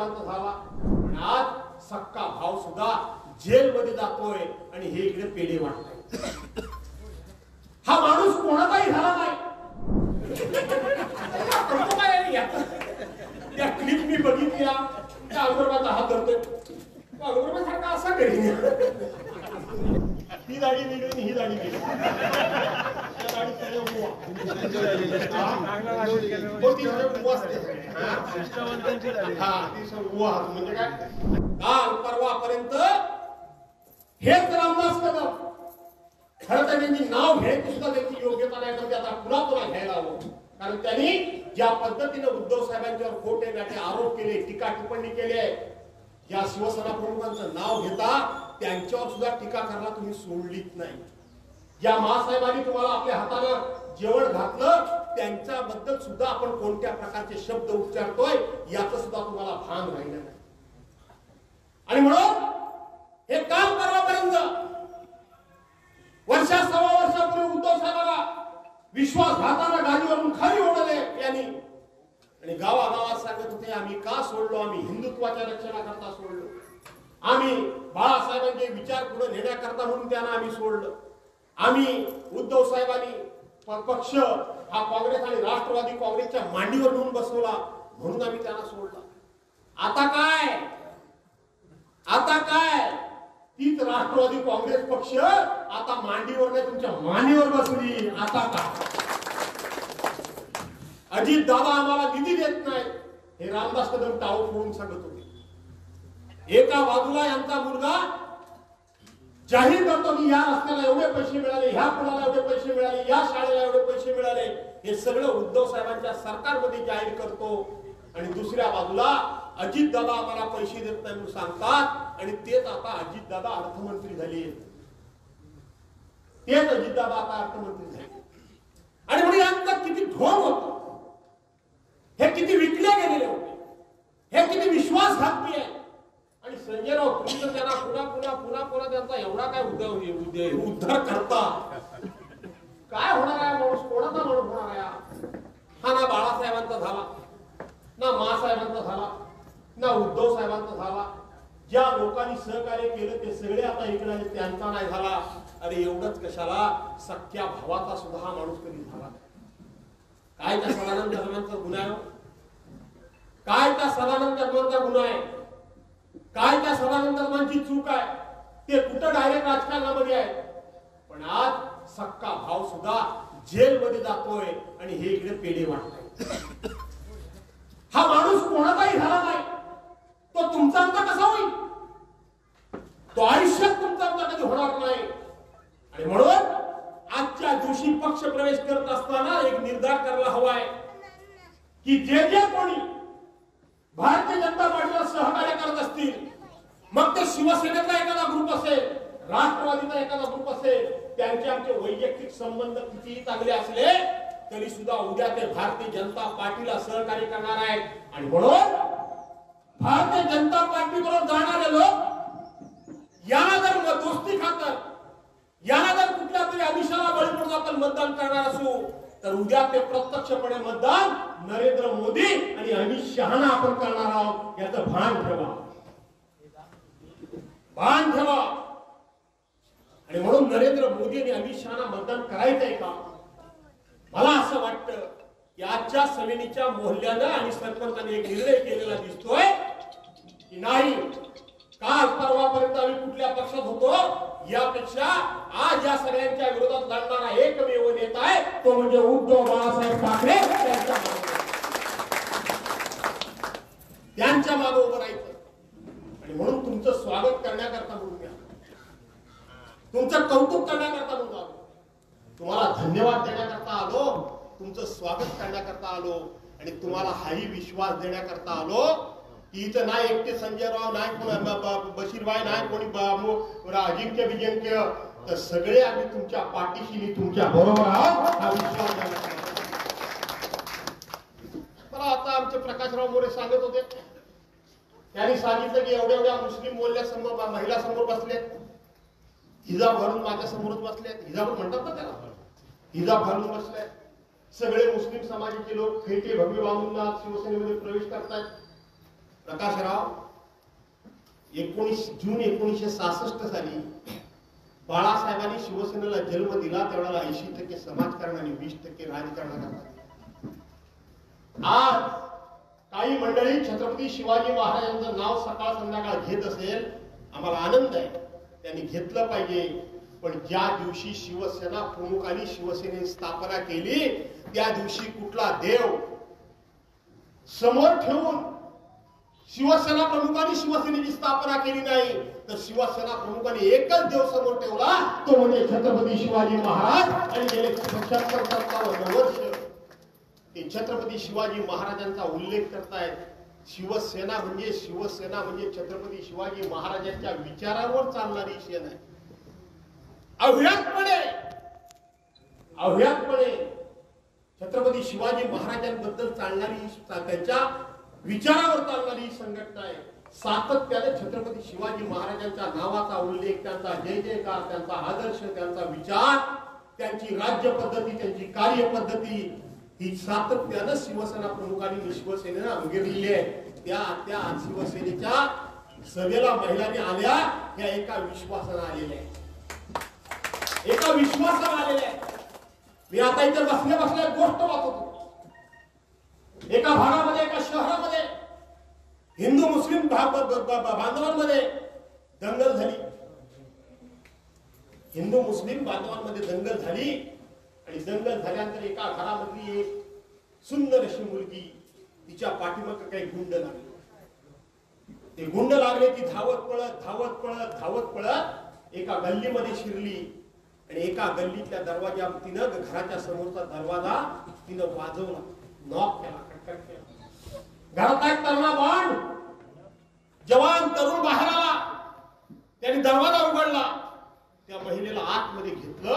साहेबांचा झाला, पण आज सक्का भाव सुद्धा जेलमध्ये जातोय आणि हे इकडे पेढे वाटतोय. हा माणूस कोणाचाही झाला नाही. त्या क्लिप मी बघितल्या, त्या अगोदरचा हात धरतोय, अगोदर सारखा असा करीन. ही दाढी वेगळी, ही दाढी वेगळी. म्हणजे काय, काल परवापर्यंत हेच रामदास कदम खरं तर त्यांनी नाव घ्यायची सुद्धा त्यांची योग्यता नाही, तर आता पुन्हा पुन्हा घ्यायला हवं. कारण त्यांनी ज्या पद्धतीने उद्धव साहेबांच्यावर खोटे नाटे आरोप केले, टीका टिप्पणी केली आहे, या शिवसेना प्रमुखांचं नाव घेता त्यांच्यावर सुद्धा टीका करायला तुम्ही सोडलीच नाही. या महासाहेबांनी तुम्हाला आपल्या हातानं जेवण घातलं, त्यांच्याबद्दल सुद्धा आपण कोणत्या प्रकारचे शब्द उच्चारतोय याचं सुद्धा तुम्हाला भान राहिलं नाही. आणि म्हणून हे काल परवापर्यंत वर्षा सव्वा वर्षापूर्वी उद्धव साहेबांना विश्वासघातानं गाडीवरून खाली ओढले यांनी, आणि गावागावात सांगत होते आम्ही का सोडलो, आम्ही हिंदुत्वाच्या रक्षणाकरता सोडलो, आम्ही बाळासाहेबांचे विचार पुढे नेण्याकरता म्हणून त्यांना आम्ही सोडलं, आम्ही उद्धव साहेबांनी पक्ष हा काँग्रेस आणि राष्ट्रवादी काँग्रेसच्या मांडीवर नेऊन बसवला म्हणून आम्ही त्यांना सोडला. आता काय, आता काय, तीच राष्ट्रवादी काँग्रेस पक्ष आता मांडीवर नाही तुमच्या मानेवर बसली. आता काय, अजित दादा आम्हाला निधी देत नाही हे रामदास कदम टाळू फोडून सांगत होते. एका बाजूला यांचा मुलगा जाहीर करतो की या रस्त्याला एवढे पैसे मिळाले, ह्या पुलाला एवढे पैसे मिळाले, या शाळेला एवढे पैसे मिळाले, हे सगळं उद्धव साहेबांच्या सरकारमध्ये जाहीर करतो. आणि दुसऱ्या बाजूला अजित दादा आम्हाला पैसे देत नाही म्हणून सांगतात, आणि तेच आता अजित दादा अर्थमंत्री झाले, तेच अजित दादा आता अर्थमंत्री झाले. आणि म्हणजे यांचा किती ढोंग होता, हे किती विकले गेलेले होते, हे किती विश्वासघाती आहे. आणि संजय राऊत तुम्ही त्यांना पुन्हा त्यांचा एवढा काय उद्धार करता, काय होणार आहे माणूस, कोणाचा माणूस होणार आहे हा? ना बाळासाहेबांचा झाला, ना मासाहेबांचा झाला, ना उद्धव साहेबांचा झाला. ज्या लोकांनी सहकार्य केलं ते सगळे आता इकडे आले, त्यांचा नाही झाला. अरे एवढंच कशाला, सख्या भावाचा सुद्धा हा माणूस कधी झाला काय? त्या सदानंद धर्मांचा गुन्हा आहे, काय त्या सदानंद धर्मांचा गुन्हा आहे, काय त्या सदानंद धर्मांची चूक आहे, ते कुठं डायरेक्ट राजकारणामध्ये आहे. पण आज सक्का भाव सुद्धा जेलमध्ये जातोय आणि हे इकडे पेढे वाटतोय. हा माणूस कोणाचाही झाला नाही, तो तुमचा आमचा कसा होईल, तो आयुष्यात तुमचा आमचा कधी होणार नाही. आणि म्हणून आजच्या दिवशी पक्ष प्रवेश करत असताना एक निर्धार करायला हवाय की जे जे कोणी भारतीय जनता पार्टीला सहकार्य करत असतील, मग ते शिवसेनेचा एखादा ग्रुप असेल, राष्ट्रवादीचा एखादा ग्रुप असेल, त्यांचे आमचे वैयक्तिक संबंध कितीही चांगले असले तरी सुद्धा उद्या ते भारतीय जनता पार्टीला सहकार्य करणार आहेत. आणि म्हणून भारतीय जनता पार्टी बरोबर जाणारे लोक यांना जर दोस्ती खातर, यांना जर कुठल्या तरी आमिषाला बळी पडून आपण मतदान करणार असू तर उद्या ते प्रत्यक्षपणे मतदान नरेंद्र मोदी आणि अमित शहाना आपण करणार आहोत, याचं भान ठेवा, भान ठेवा. आणि म्हणून नरेंद्र मोदी आणि अमित शहाना मतदान करायचंय का? मला असं वाटतं की आजच्या समितीच्या मोहल्ल्यानं आणि सरपंचाने एक निर्णय केलेला दिसतोय की नाही, काल परवापर्यंत आम्ही कुठल्या पक्षात होतो यापेक्षा आज या सगळ्यांच्या विरोधात लढणारा एकमेव नेता आहे तो म्हणजे उद्धव बाळासाहेब ठाकरे. त्यांच्या मागे उभं राहायचं. आणि म्हणून तुमचं स्वागत करण्याकरता म्हणून घ्या, तुमचं कौतुक करण्याकरता म्हणून आलो, तुम्हाला धन्यवाद देण्याकरता आलो, तुमचं स्वागत करण्याकरता आलो, आणि तुम्हाला हाही विश्वास देण्याकरता आलो की इथं नाही एकटे संजय राव, नाही कोणी बशीरबाई, नाही कोणी अजिंक्य विजिंक्य, तर सगळे आम्ही तुमच्या पाठीशी, तुमच्या बरोबर आहोत हा विश्वास देण्याकरता. मला आता आमचे प्रकाशराव मोरे सांगत होते, त्यांनी सांगितलं की एवढ्या एवढ्या मुस्लिम बोलल्यासमोर महिला समोर बसलेत, हिजाब घालून माझ्या समोरच बसलेत, हिजाब म्हणतात ना त्याला, हिजाब घालून बसले, सगळे मुस्लिम समाजाचे लोक फेटे भगवे बांधून शिवसेनेमध्ये प्रवेश करतायत. प्रकाशराव 19 जून 1966 साली बाळासाहेबांनी शिवसेनेला जन्म दिला त्यावेळेला 80% समाजकारण आणि 20% राजकारण करतात. आज काही मंडळी छत्रपती शिवाजी महाराजांचं नाव सकाळ संध्याकाळ घेत असेल, आम्हाला आनंद आहे, त्यांनी घेतलं पाहिजे. पण ज्या दिवशी शिवसेना प्रमुखांनी शिवसेनेची स्थापना केली त्या दिवशी कुठला देव समोर ठेवून शिवसेना प्रमुखांनी शिवसेनेची स्थापना केली नाही, तर शिवसेना प्रमुखांनी एकच देव समोर ठेवला, तो म्हणजे छत्रपती शिवाजी महाराज. आणि गेले 75-57 वर्ष ते छत्रपती शिवाजी महाराजांचा उल्लेख करतायत. शिवसेना म्हणजे छत्रपती शिवाजी महाराजांच्या विचारांवर चालणारी सेना आहे. अव्याहतपणे छत्रपती शिवाजी महाराजांबद्दल चालणारी, त्यांच्या विचारावर चालणारी संघटना आहे. सातत्याने छत्रपती शिवाजी महाराजांच्या नावाचा उल्लेख, त्यांचा जय जयकार, त्यांचा आदर्श, त्यांचा विचार, त्यांची राज्य पद्धती, त्यांची कार्यपद्धती ही सातत्यानं शिवसेना प्रमुखांनी शिवसेनेनं अंगीकारली आहे. त्या शिवसेनेच्या सभेला महिलांनी आल्या, या एका विश्वासानं आलेल्या आहे. मी आता इथे बसल्या गोष्ट वाचतो. एका भागामध्ये, एका शहरामध्ये हिंदू मुस्लिम बांधवांमध्ये दंगल झाली. हिंदू मुस्लिम बांधवांमध्ये दंगल झाली आणि दंगल झाल्यानंतर एका घरामधली एक सुंदर अशी मुलगी, तिच्या पाठीमागे काही गुंड लागले. ते गुंड लागले, ती धावत पळत एका गल्लीमध्ये शिरली आणि एका गल्लीतल्या दरवाजा तिनं, घराच्या समोरचा दरवाजा तिनं वाजवला, नॉक केला, खटखट केला. घरात एक तरुण जवान तरुण बाहेर आला, त्याने दरवाजा उघडला, त्या महिलेला आतमध्ये घेतलं,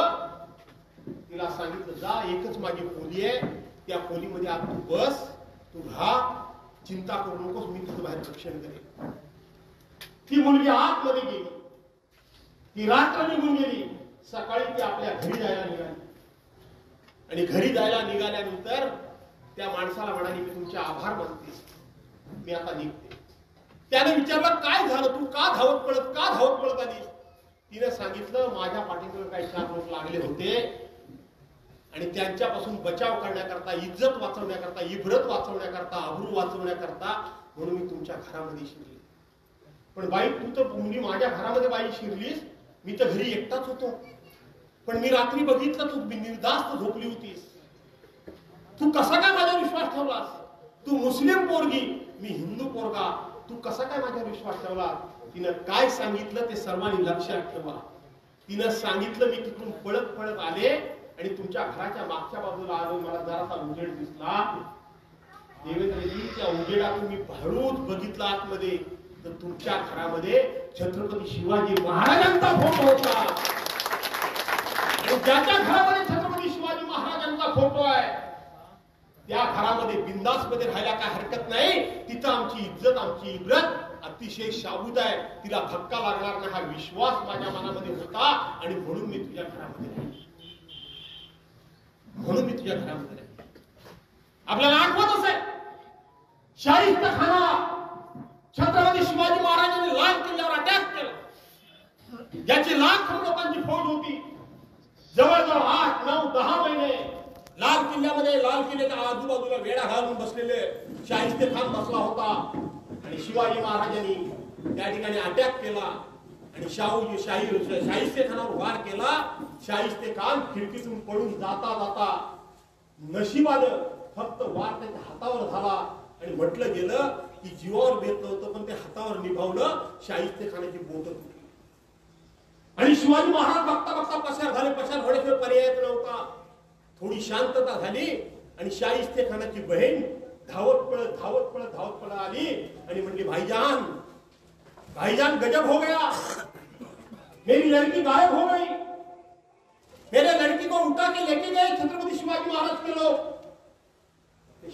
तिला सांगितलं जा, एकच माझी खोली आहे, त्या खोलीमध्ये आत तू बस, तू राहा, चिंता करू नकोस, मी तुझं बाहेर रक्षण करेन. ती मुलगी आतमध्ये गेली, ती रात्र निघून गेली. सकाळी ती आपल्या घरी जायला निघाली आणि घरी जायला निघाल्यानंतर त्या माणसाला म्हणाली, मी तुमचे आभार मानते, मी आता निघते. त्याने विचारलं काय झालं, तू का धावत पळत आलीस? तिने सांगितलं, माझ्या पाठीवर काही 4 लोक लागले होते आणि त्यांच्यापासून बचाव करण्याकरता, इज्जत वाचवण्याकरता, इब्रत वाचवण्याकरता, आबरू वाचवण्याकरता म्हणून मी तुमच्या घरामध्ये शिरली. पण बाई, तू तर माझ्या घरामध्ये बाई शिरलीस, मी तर घरी एकटाच होतो, पण मी रात्री बघितलं तू निर्धास्त झोपली होतीस. तू कसा काय माझ्यावर विश्वास ठेवलास? तू मुस्लिम पोरगी, मी हिंदू पोरगा, तू कसा काय माझ्यावर विश्वास ठेवला? तिनं काय सांगितलं ते सर्वांनी लक्षात ठेवा. तिनं सांगितलं, मी तिकडून पळत आले आणि तुमच्या घराच्या मागच्या बाजूला आलो, मला जरासा उजेड दिसला. देवेंद्रजी, त्या उजेडातून मी हळूच बघितलं आतमध्ये, तर तुमच्या घरामध्ये छत्रपती शिवाजी महाराजांचा फोटो होता. आणि ज्याच्या घरामध्ये छत्रपती शिवाजी महाराजांचा फोटो आहे त्या घरामध्ये बिंदासमध्ये राहायला काय हरकत नाही. तिथं आमची इज्जत, आमची इब्रत अतिशय शाबूत आहे, तिला धक्का लागणार नाही हा विश्वास माझ्या मनामध्ये होता आणि म्हणून मी तुझ्या घरामध्ये राहिले. आपल्याला आठवत असेल, शाहिस्तेखाना छत्रपती शिवाजी महाराजांनी लाल किल्ल्यावर अटॅक केला, ज्याची लाखो लोकांची फौज होती. जवळजवळ 8, 9, 10 महिने लाल किल्ल्याच्या आजूबाजूला वेढा घालून बसलेले शाहिस्तेखान बसला होता आणि शिवाजी महाराजांनी त्या ठिकाणी अटॅक केला आणि शाहिस्तेखानावर वार केला. शाहिस्तेखान खिडकीतून पळून जाता नशिबानं फक्त वार त्याच्या हातावर झाला आणि म्हटलं गेलं की जीवावर बेतलं होतं, पण ते हातावर निभावलं. शाहिस्तेखानाची बोट तुटली आणि शिवाजी महाराज बघता पसार होण्याशिवाय पर्याय नव्हता. थोडी शांतता झाली आणि शाहिस्तेखानाची बहीण धावत पळत आली आणि म्हणली, भाईजान गजब हो गया, मेरी लड़की गायब हो गई, मेरे लड़की को उठा के लेके गए छत्रपती शिवाजी महाराज के लोग.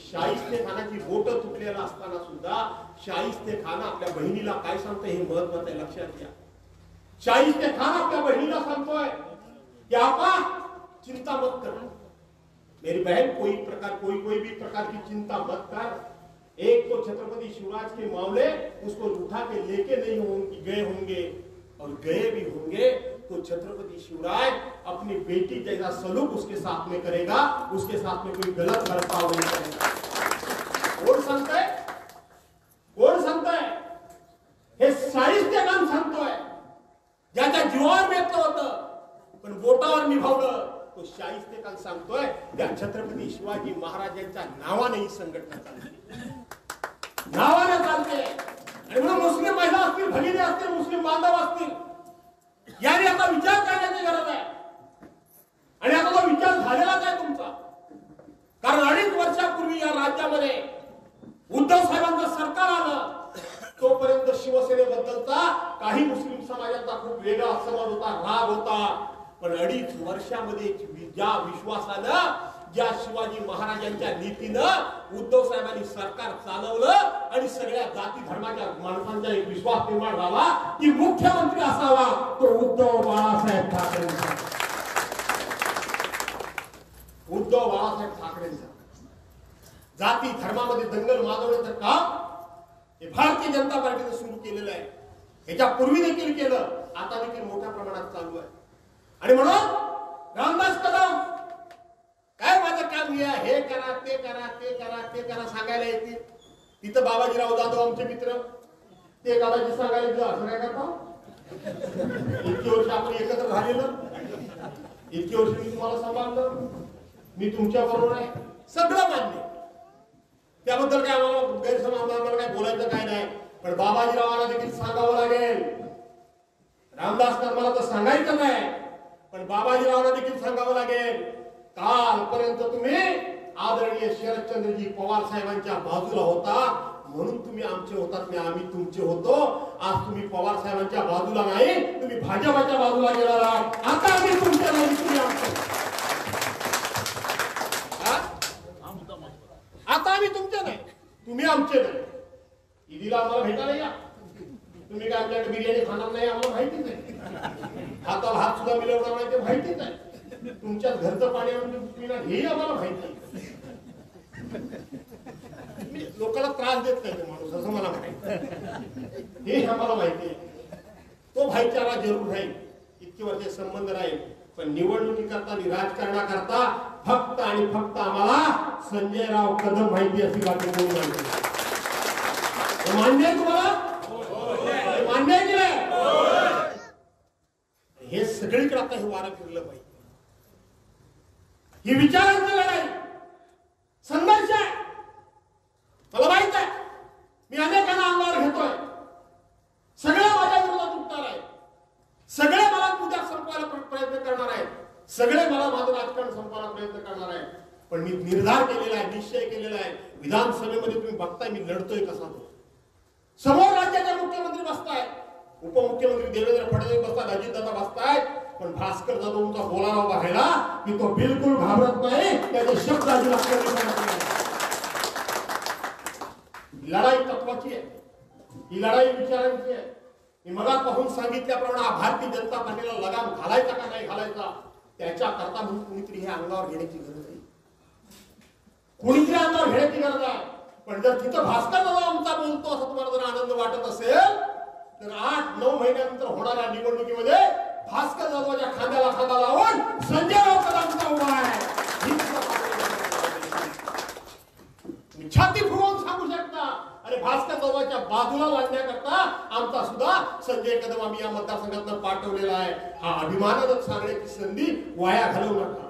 शाहिस्तेखानाची बोट तुटलेला असताना सुद्धा शाहिस्तेखान आपल्या बहिणीला काय सांगतोय हे महत्वाचं आहे, लक्षात घ्या. शाहिस्तेखान आपल्या बहिणीला सांगतोय की आपा चिंता मत कर, मेरी बहन, कोई भी प्रकार की चिंता मत कर. एक तो छत्रपति शिवराज के मामले उसको उठा के लेके नहीं गए होंगे, और गए भी होंगे तो छत्रपति शिवराज अपनी बेटी जैसा सलूक उसके साथ में करेगा, उसके साथ में कोई गलत बर्ताव नहीं करेगा। कोण सांगताय? कोण सांगताय? हे साहित्य काम सांगतोय, ज्याच्या जीवावर बेतलं होतं पण बोटावर निभावलं तो शाहिस्ते काल सांगतोय त्या छत्रपती शिवाजी महाराजांच्या नावाने ही संघटना चालते, नावाने चालते। आणि म्हणून मुस्लिम महिला असतील, भगिनी असतील, मुस्लिम बांधव असतील, याने आता विचार करण्याची गरज आहे। आणि आता तो विचार झालेलाच आहे तुमचा, कारण 2.5 वर्षापूर्वी या राज्यामध्ये उद्धव साहेबांचं सरकार आलं, तोपर्यंत शिवसेनेबद्दलचा काही मुस्लिम समाजाचा खूप वेगळा समज होता, राग होता। पण 2.5 वर्षामध्ये ज्या विश्वासानं, ज्या शिवाजी महाराजांच्या नीतीनं उद्धव साहेबांनी सरकार चालवलं आणि सगळ्या जाती धर्माच्या माणसांचा एक विश्वास निर्माण झाला की मुख्यमंत्री असावा तो उद्धव बाळासाहेब ठाकरेंचा, उद्धव बाळासाहेब ठाकरेंचा। जाती धर्मामध्ये दंगल माजवण्याचं काम हे भारतीय जनता पार्टीने सुरू केलेलं आहे, याच्या पूर्वी देखील केलं, आता देखील मोठ्या प्रमाणात चालू आहे। आणि म्हणून रामदास कदम काय माझं काम घ्या, हे करा, ते करा, ते करा, ते करा सांगायला येतील। तिथं बाबाजीराव जाधव आमचे मित्र, ते काळाची सांगायला गेलं, असं काय करता? इतकी वर्ष आपण एकत्र झालेलं, इतकी वर्ष मी तुम्हाला सांभाळलं, मी तुमच्या बरोबर आहे, सगळं मान्य, त्याबद्दल काय आम्हाला गैरसमज, आम्हाला काय बोलायचं काय नाही। पण बाबाजीरावांना देखील सांगावं लागेल, रामदास कदमाला तर सांगायचं नाही, पण बाबाजीरावांना देखील सांगावं लागेल, कालपर्यंत तुम्ही आदरणीय शरदचंद्रजी पवार साहेबांच्या बाजूला होता म्हणून तुम्ही आमचे होतात, नाही आम्ही तुमचे होतो। आज तुम्ही पवार साहेबांच्या बाजूला नाही, तुम्ही भाजपाच्या बाजूला गेला, आता आम्ही तुमच्या नाही, तुम्ही आमचे, आता आम्ही तुमचे नाही, तुम्ही आमचे नाही। ईदीला आम्हाला भेटायला या, तुम्ही काय आमच्याकडे बिर्याणी खाणार नाही आम्हाला माहितीच आहे, हाताला हात सुद्धा मिळवणार नाही ते माहितीच आहे, तुमच्याच घरचं पाणी आणून पिणार हेही आम्हाला माहिती आहे। लोकांना त्रास देत नाही तो माणूस, असं मला माहिती, हे आम्हाला माहिती आहे। तो भाईचारा जरूर राहील, इतकी वर्षे संबंध राहील, पण निवडणुकी करता आणि राजकारणाकरता फक्त आणि फक्त आम्हाला संजयराव कदम माहिती अशी बातमी बोलून मान्य आहे तुम्हाला? मान्य आहे की नाही? हे सगळीकडे आता हे वारं फिरलं पाहिजे, ही विचारांची लढाई, संघर्ष आहे। मला माहित आहे मी अनेकांना अंगावर घेतोय, सगळे माझ्या विरोधात उठणार आहे, सगळे मला उद्या संपवायला प्रयत्न करणार आहेत, सगळे मला माझं राजकारण संपवायला प्रयत्न करणार आहेत, पण मी निर्धार केलेला आहे, निश्चय केलेला आहे। विधानसभेमध्ये तुम्ही बघताय मी लढतोय कसा, तो समोर राज्याचे मुख्यमंत्री बसतायत, उपमुख्यमंत्री देवेंद्र फडणवीस बसतात, अजितदादा बसतायत, पण भास्कर जाधवचा बोलावा बघायला की तो बिलकुल घाबरत नाही, त्याचे शब्द लढाई तत्वाची आहे, ही लढाई विचारांची आहे। मी मगापासून सांगितल्याप्रमाणे भारतीय जनता पार्टीला लगाम घालायचा का नाही घालायचा, त्याच्या करता म्हणून कुणीतरी हे अंगावर घेण्याची गरज आहे, कुणीतरी अंगावर घेण्याची गरज आहे। पण जर तिथं भास्कर दादा आमचा बोलतो असं तुम्हाला जर आनंद वाटत असेल तर 8-9 महिन्यानंतर होणाऱ्या निवडणुकीमध्ये भास्कर जाधवच्या खांद्याला खांदा लावून संजयराव कदमचा उभा आहे, छाती फुगवून सांगू शकता, अरे भास्कर जाधवच्या बाजूला लावण्याकरता आमचा सुद्धा संजय कदम आम्ही या मतदारसंघातून पाठवलेला आहे। हा अभिमानानं सांगण्याची संधी वाया घालवू नका,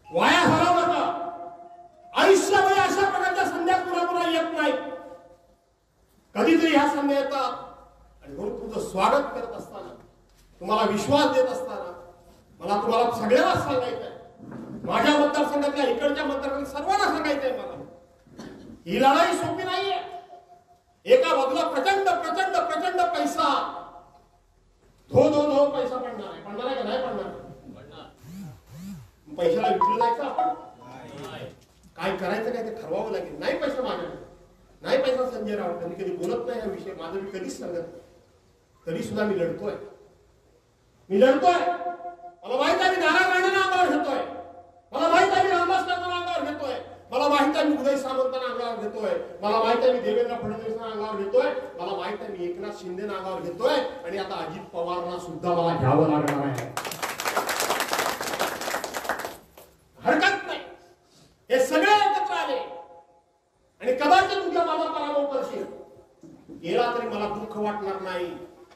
वाया घालवू नका। आयुष्यामध्ये अशा प्रकारच्या संध्या पुन्हा येत नाहीत, कधीतरी ह्या संध्या येतात। आणि म्हणून तुमचं स्वागत करत असताना, तुम्हाला विश्वास देत असताना मला तुम्हाला सगळ्यांना सांगायचं आहे, माझ्या मतदारसंघातल्या इकडच्या मतदारांना सर्वांना सांगायचंय, मला ही लढाई सोपी नाहीये। एका बाजूला प्रचंड प्रचंड प्रचंड पैसा, धो पैसा पडणार आहे, पडणार आहे का नाही पडणार? पैशाला विकलं जायचं आपण, काय करायचं काय ते ठरवावं लागेल। नाही पैसा माझ्याकडे, नाही पैसा संजयराव कधी कधी बोलत नाही हा विषय, माझं मी कधीच सांगत नाही, तरी सुद्धा मी लढतोय, मला माहित आहे मी नारायण राणेंना अंगावर घेतोय, मला माहित आहे मी रामदास कदमांना अंगावर घेतोय, मला माहित माहित आहे मी उदय सामंतांना अंगावर घेतोय, मला माहित आहे मी देवेंद्र फडणवीसांना अंगावर घेतोय, मला माहित आहे मी एकनाथ शिंदेना अंगावर घेतोय आणि आता अजित पवारांना सुद्धा मला घ्यावं लागणार आहे. हरकत नाही, हे सगळे एकत्र आले आणि कदाचित तुझ्या माझा पराभव करशील, गेला तरी मला दुःख वाटणार नाही.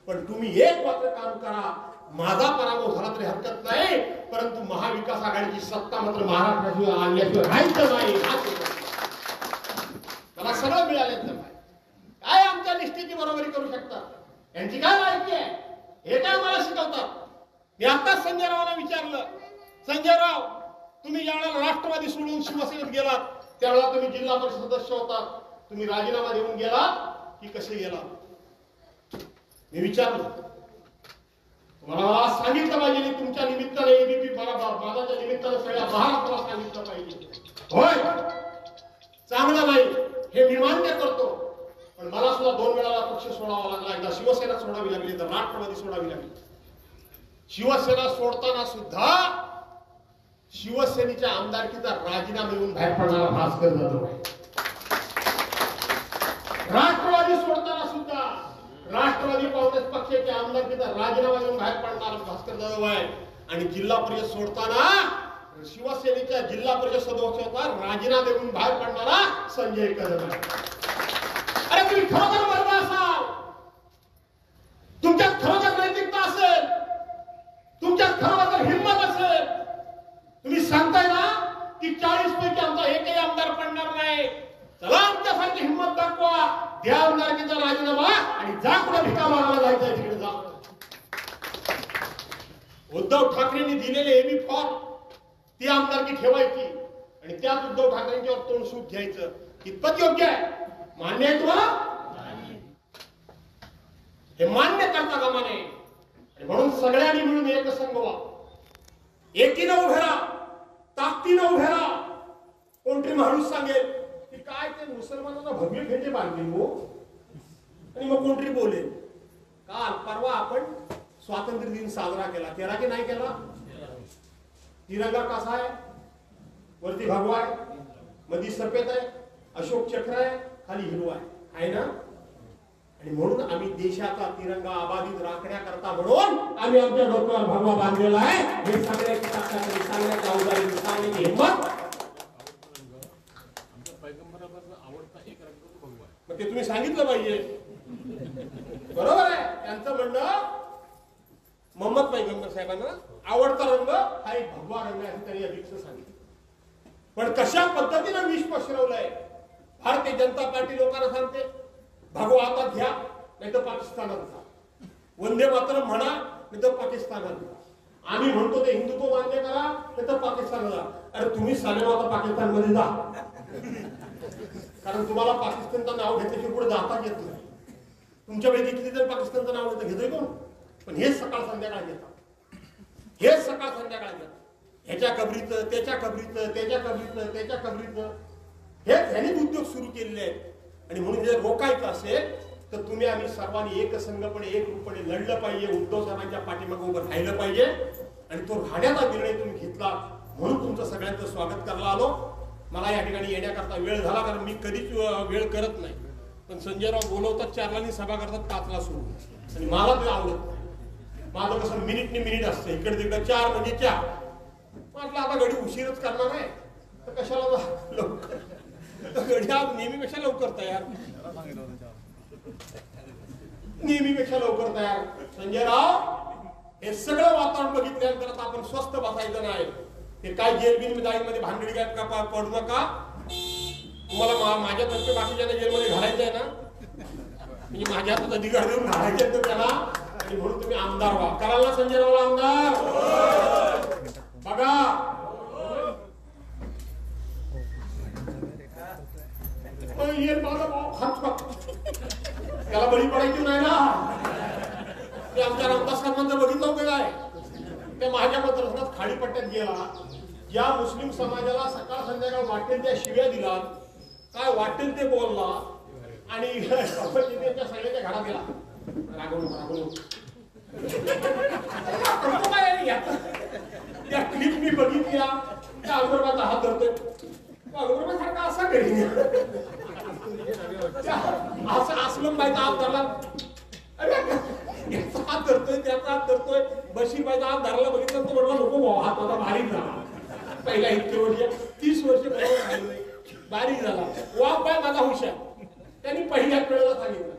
पण तुम्ही एक मात्र काम करा, माझा पराभव झाला तरी हरकत नाही, परंतु महाविकास आघाडीची सत्ता मात्र महाराष्ट्राशिवाय आणल्याशिवाय राहायचं नाही. मला सगळं मिळालं काय आमच्या निष्ठेची बरोबरी करू शकतात, यांची काय माहिती आहे, हे काय मला शिकवतात. मी आताच संजय रावांना विचारलं, संजय राव तुम्ही ज्यावेळेला राष्ट्रवादी सोडून शिवसेनेत गेलात त्यावेळेला तुम्ही जिल्हा परिषद सदस्य होतात, तुम्ही राजीनामा देऊन गेलात की कसे गेलात? मी विचारलं, मला सांगितलं पाहिजे, तुमच्या निमित्ताने एबीपी माझ्या निमित्ताने सगळ्या महाराष्ट्राला सांगितलं पाहिजे. होय चांगलं नाही हे मी मान्य करतो, पण मला सुद्धा 2 वेळा पक्ष सोडावा लागला. एकदा शिवसेना सोडावी लागली, तर राष्ट्रवादी सोडावी लागली. शिवसेना सोडताना सुद्धा शिवसेनेच्या आमदारकीचा राजीनामा देऊन बाहेर पडणारा भास्कर जाधव आहे. राष्ट्रवादी सोडताना सुद्धा राष्ट्रवादी काँग्रेस पक्षाच्या आमदारकीचा राजीनामा देऊन बाहेर पडणारा भास्कर जाधव आहे. आणि जिल्हा परिषद सोडताना शिवसेनेच्या जिल्हा परिषद सदस्याचा राजीनामा देऊन बाहेर पडणारा संजय कदम आहे. अरे तुम्ही खरोखर वर्ग असाल, तुमच्यात खरोखर नैतिकता असेल, तुमच्यात खरोखर हिंमत असेल, तुम्ही सांगताय ना की 40 पैकी आमचा एकही आमदार पडणार नाही, चला आमच्यासारखी हिंमत दाखवा, द्या आमदारकीचा राजीनामा आणि जा कुठे भिका मागायला जायचंय तिकडे जा. उद्धव ठाकरेंनी दिलेले एबी फॉर्म ती आमदारकी ठेवायची आणि त्यात उद्धव ठाकरेंच्यावर तोंड सूट घ्यायचं, कितपत योग्य आहे? मान्य आहे तुम्हाला? हे मान्य करता कामा नये. म्हणून सगळ्यांनी मिळून एकसंघ व्हा, एकीनं उभे राहा, ताकदीनं उभे राहा. कोणतरी माणूस सांगेल की काय ते मुसलमानांना भव्य फेटे बांधले हो, आणि मग कोणतरी बोलेल काल परवा आपण स्वातंत्र्य दिन साजरा केला की नाही केला? तिरंगा कसा आहे? वरती भगवा आहे, मध्ये सफेद आहे, अशोक चक्र आहे, खाली हिरवा आहे ना. आणि म्हणून आम्ही देशाचा तिरंगा अबाधित राखण्याकरता म्हणून आम्ही आमच्या डोक्यावर भगवा बांधलेला आहे. हे सांगण्याची ताकद, सांगण्याची जबाबदारी, सांगण्याची हिंमत. ते तुम्ही सांगितलं पाहिजे, बरोबर आहे. त्यांचं म्हणणं मोहम्मद पैगंबर साहेबांना आवडता रंग हा एक भगवा रंग आहे, त्यांनी अधिक सांगितलं. पण कशा पद्धतीनं विष पसरवलंय. भारतीय जनता पार्टी लोकांना सांगते भगवा हातात घ्या नाही तर पाकिस्तानात जा, वंदे मातरम म्हणा नाही तर पाकिस्तानात जा. आम्ही म्हणतो ते हिंदुत्व मान्य करा नाही तर पाकिस्तानात जा. अरे तुम्ही साले आता पाकिस्तानमध्ये जा, कारण तुम्हाला पाकिस्तानचं नाव घेतल्याशिवाय पुढे जाता येत नाही. तुमच्यापैकी किती जण पाकिस्तानचं नाव घेतोय कोण? पण हेच सकाळ संध्याकाळ घेतात, हेच सकाळ संध्याकाळ घेतात. ह्याच्या कबरीचं, त्याच्या कबरीचं, त्याच्या कबरीचं, त्याच्या कबरीचं, हेच ह्यानेच उद्योग सुरू केलेले आहेत. आणि म्हणून जर रोखायचं असेल तर तुम्ही आम्ही सर्वांनी एकसंघपणे एकरूपपणे लढलं पाहिजे, उद्धव साहेबांच्या पाठीमागे उभं राहिलं पाहिजे. आणि तो राहण्याचा निर्णय तुम्ही घेतला, म्हणून तुमचं सगळ्यांचं स्वागत करायला आलो. मला या ठिकाणी येण्याकरता वेळ झाला, कारण मी कधीच वेळ करत नाही. पण संजयराव बोलवतात 4ला आणि सभा करतात 5ला सुरू, आणि मला ते आवडत नाही. माझं कसं मिनिटनी मिनिट असतं, इकडे तिकडे 4 म्हणजे 4. म्हटलं आता घडी उशीरच करणार आहे तर कशाला लवकर, घडी आज नेहमीपेक्षा लवकर तयार, नेहमीपेक्षा लवकर तयार. संजयराव हे सगळं वातावरण बघितल्यानंतर आपण स्वस्थ बसायचं नाही. हे काय जेलबिन मध्ये भानगडी काय का पडू नका. तुम्हाला माझ्यातर्फे बाकीच्या जेलमध्ये घालायचं आहे ना, म्हणजे माझ्या हातात अधिकार देऊन घालायचे तर त्याला. आणि म्हणून तुम्ही आमदार व्हा. कराल ना संजयराव आमदार? बघा त्याला बळी पडायची नाही ना. ते आमच्या रामदास साहेबांचं बघितलं होतं काय, त्या माझ्या मतदारसंघात खाडीपट्ट्यात गेला, या मुस्लिम समाजाला सकाळ संध्याकाळ वाटेल त्या शिव्या दिला, काय वाटेल ते बोलला, आणि सगळ्याच्या घरात गेला. त्या क्लिप मी बघितल्या, त्या अंबरबाचा हात धरतोय, सारखा असा घरी असं असलं बाईचा हात धरला, याचा हात धरतोय त्याचा हात धरतोय. बशीर बाईचा हात धरला बघितलं तो म्हटलं नको हात माझा बारीक झाला. पहिला इतके वर्ष 30 वर्ष बारीक झाला. वाघ बाय माझा हुशार, त्यांनी पहिल्याच वेळेला सांगितलं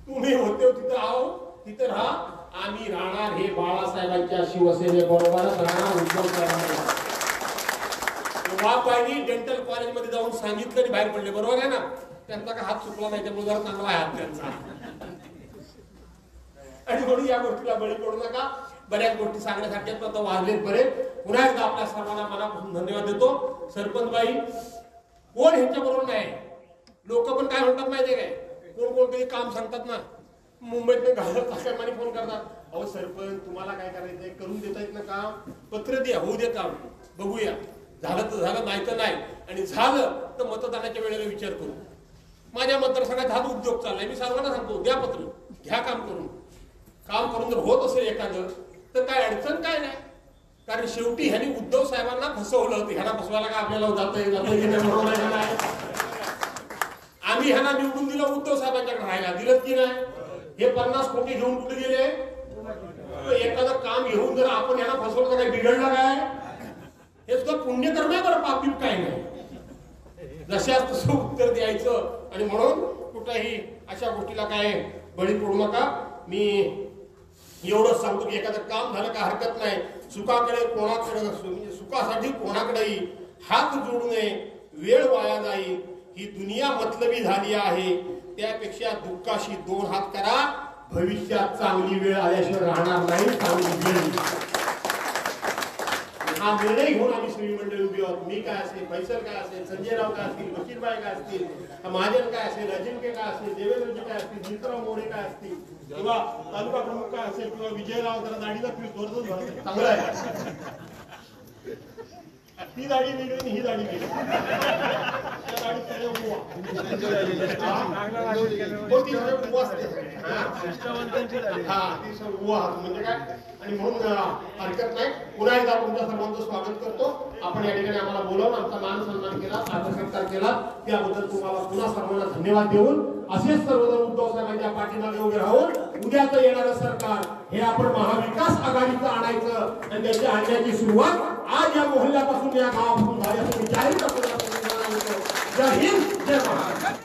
तुम्ही होते तिथं आहो तिथं राहा, आम्ही राहणार हे बाळासाहेबांच्या शिवसेनेबरोबरच राहणार. उद्धव साहेबांना वाघबाईंनी डेंटल कॉलेजमध्ये जाऊन सांगितलं आणि बाहेर पडले. बरोबर आहे ना, त्यांचा का हात चुकला नाही त्यामुळे जरा चांगला आहे हात त्यांचा. आणि म्हणून या गोष्टीला बळी पडू नका. बऱ्याच गोष्टी सांगण्यासारख्या आता वाजलेत बरे. पुन्हा एकदा आपल्या सर्वांना मनापासून धन्यवाद देतो. सरपंच बाई कोण ह्यांच्या बरोबर नाही. लोक पण काय म्हणतात माहितीये काय, कोण कोणतरी काम सांगतात ना, मुंबईत घालत फोन करतात, अहो सरपंच तुम्हाला काय करायचंय, करून देता येत ना काम, पत्र द्या, होऊ दे काम, बघूया, झालं तर झालं, नाही तर नाही, आणि झालं तर मतदानाच्या वेळेला विचार करू. माझ्या मतदारसंघात हा उद्योग चाललाय. मी सर्वांना सांगतो द्या पत्र, घ्या काम करून. काम करून जर होत असेल एखादं तर काय अडचण काय नाही. कारण शेवटी ह्यांनी उद्धव साहेबांना फसवलं होतं. ह्यांना फसवायला काय आपल्याला आम्ही ह्यांना निवडून दिलं उद्धव साहेबांच्याकडे राहायला, दिलं की नाही. हे 50 कोटी घेऊन कुठे गेले. एखादं काम घेऊन जर आपण ह्यांना फसवलं तर काय बिघडलं काय, हे सुद्धा पुण्यकर्म आहे बरं, पापीप काय नाही. जशाच तसं उत्तर द्यायचं. आणि म्हणून कुठेही अशा गोष्टीला काय बळी पडू नका. मी एवढंच सांगतो की एखादं काम झालं का हरकत नाही, सुखाकडे कोणाकडे म्हणजे सुखासाठी कोणाकडेही हात जोडू नये, वेळ वाया जाईल. ही दुनिया मतलबी झाली आहे, त्यापेक्षा दुःखाशी 2 हात करा. भविष्यात चांगली वेळ आल्याशिवाय राहणार नाही. चांगली वेळ हा निर्णय घेऊन आम्ही सगळी मंडळी उभी आहोत. मी काय असेल, फैसल काय असेल, संजयराव काय असतील, बशीरबाई काय असतील, महाजन काय असेल, अजिंक्य काय असेल, देवेंद्रजी काय असतील, मित्रराव मोरे काय असतील, किंवा तालुका प्रमुख काय असेल, किंवा विजयराव जरा दाढीला चांगला आहे. ती दाढी वेगळी, ही दाढी वेगळी. म्हणजे काय, आणि म्हणून हरकत नाही. पुन्हा एकदा तुमच्या सर्वांचं स्वागत करतो. आपण या ठिकाणी आम्हाला बोलावून आमचा मान सन्मान केला, सादर सत्कार केला, त्याबद्दल तुम्हाला पुन्हा सर्वांना धन्यवाद देऊन असेच सर्वजण उद्धव साहेबांच्या पाठीमागे उभे राहून उद्याचं येणारं सरकार हे आपण महाविकास आघाडीचं आणायचं आणि त्याची आणण्याची सुरुवात आज या मोहल्ल्यापासून, या गावापासून झाल्याचं विचारही आपल्याला. जय हिंद, जय महाराष्ट्र.